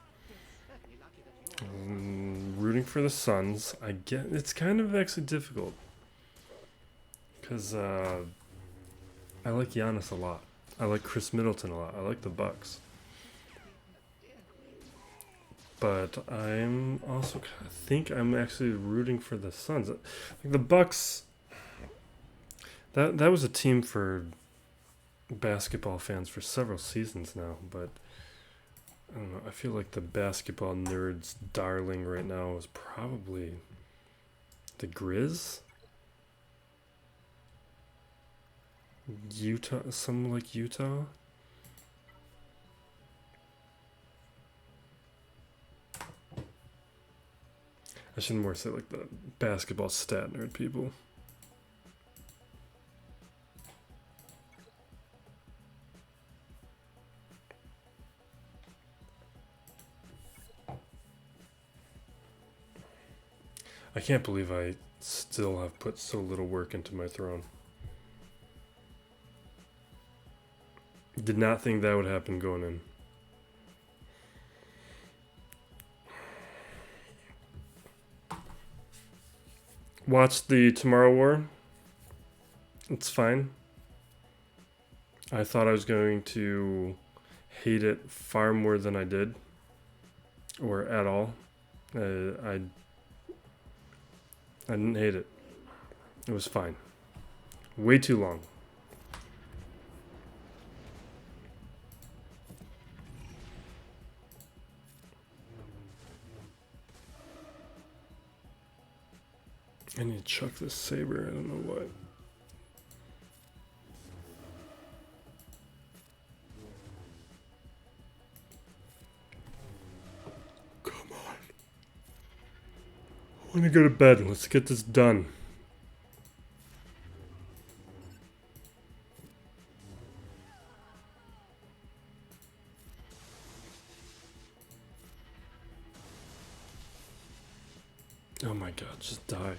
Rooting for the Suns. I get it's kind of actually difficult because I like Giannis a lot. I like Chris Middleton a lot. I like the Bucks. But I'm also, I think I'm actually rooting for the Suns. Like the Bucks, that was a team for basketball fans for several seasons now. But I don't know. I feel like the basketball nerds' darling right now is probably the Grizz. Utah, something like Utah. I should more say like the basketball stat nerd people. I can't believe I still have put so little work into my throne. Did not think that would happen going in. Watch the Tomorrow War. It's fine. I thought I was going to hate it far more than I did. Or at all. I didn't hate it. It was fine. Way too long. I need to chuck this saber. I don't know why. Come on. I want to go to bed. Let's get this done. Oh my god, just die.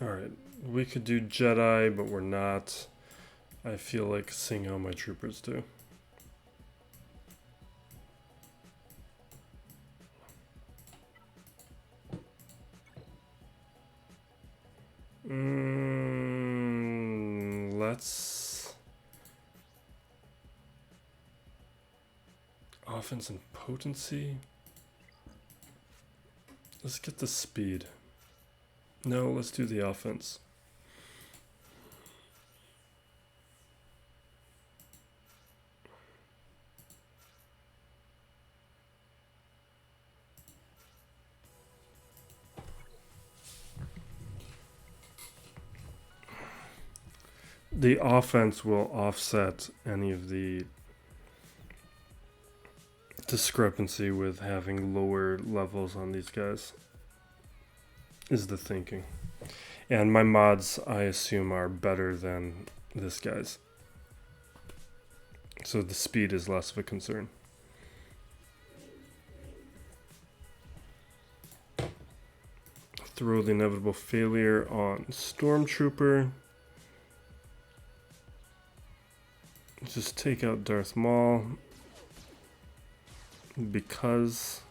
Alright, we could do Jedi, but we're not. I feel like seeing how my troopers do. Let's... Offense and potency? Let's get the speed. No, let's do the offense. The offense will offset any of the discrepancy with having lower levels on these guys. Is the thinking. And my mods, I assume, are better than this guy's. So the speed is less of a concern. Throw the inevitable failure on Stormtrooper. Just take out Darth Maul. Because...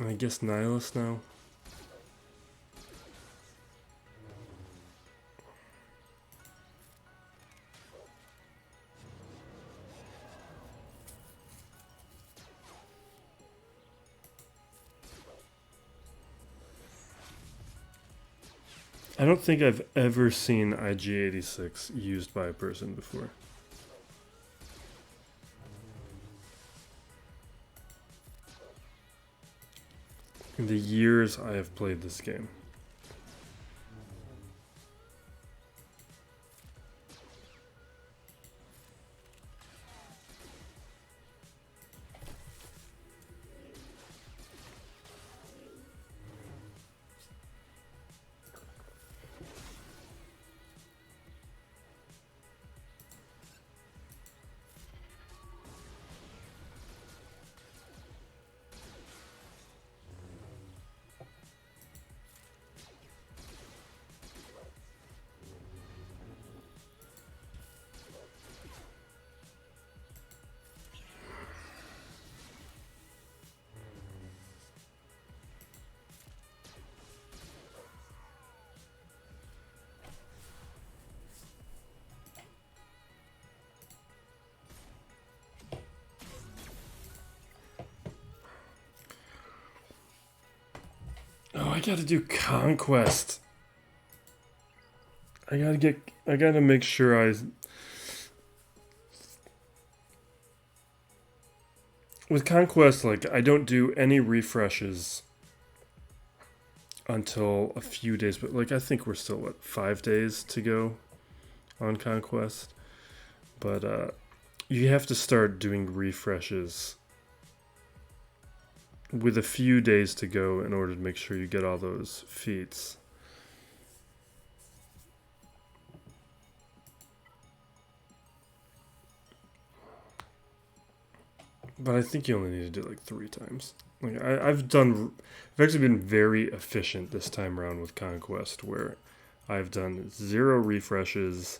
I guess Nihilus now. I don't think I've ever seen IG-86 used by a person before. In the years I have played this game. Oh, I gotta do Conquest. I gotta make sure with Conquest, like, I don't do any refreshes until a few days, but like I think we're still 5 days to go on Conquest. But you have to start doing refreshes with a few days to go in order to make sure you get all those feats. But I think you only need to do it like 3 times. Like I've actually been very efficient this time around with Conquest, where I've done 0 refreshes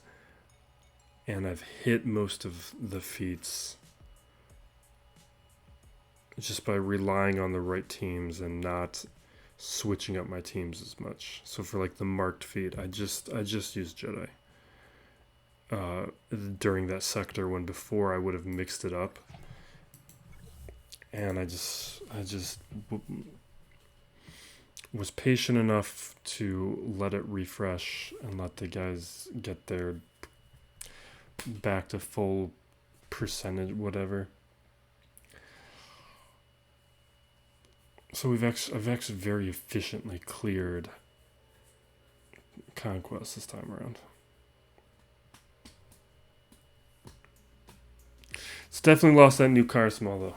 and I've hit most of the feats just by relying on the right teams and not switching up my teams as much. So for like the marked feat, I just used Jedi during that sector, when before I would have mixed it up. And I just was patient enough to let it refresh and let the guys get their back to full percentage, whatever. So I've actually very efficiently cleared Conquest this time around. It's definitely lost that new car smell though.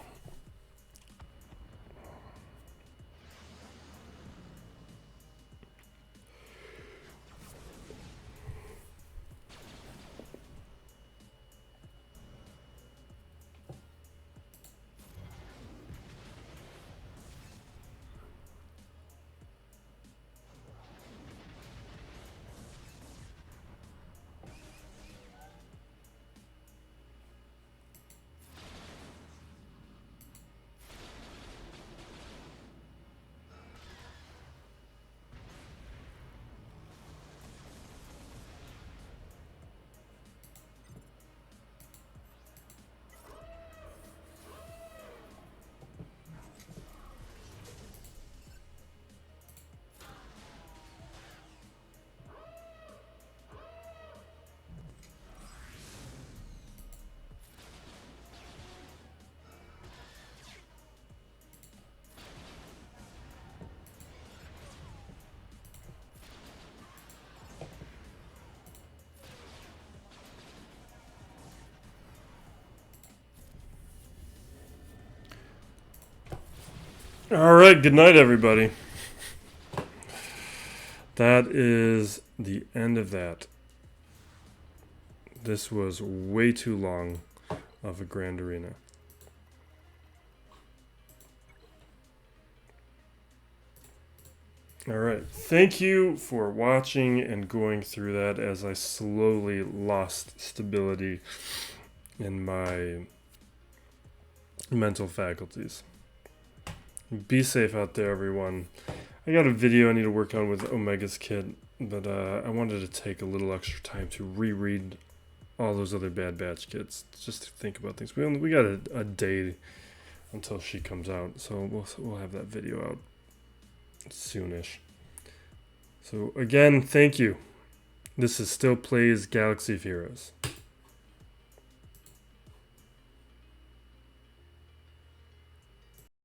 All right, good night, everybody. That is the end of that. This was way too long of a Grand Arena. All right, thank you for watching and going through that as I slowly lost stability in my mental faculties. Be safe out there, everyone. I got a video I need to work on with Omega's kit, but I wanted to take a little extra time to reread all those other Bad Batch kits, just to think about things. We got a day until she comes out, so we'll have that video out soonish. So again, thank you. This is Still Plays Galaxy of Heroes.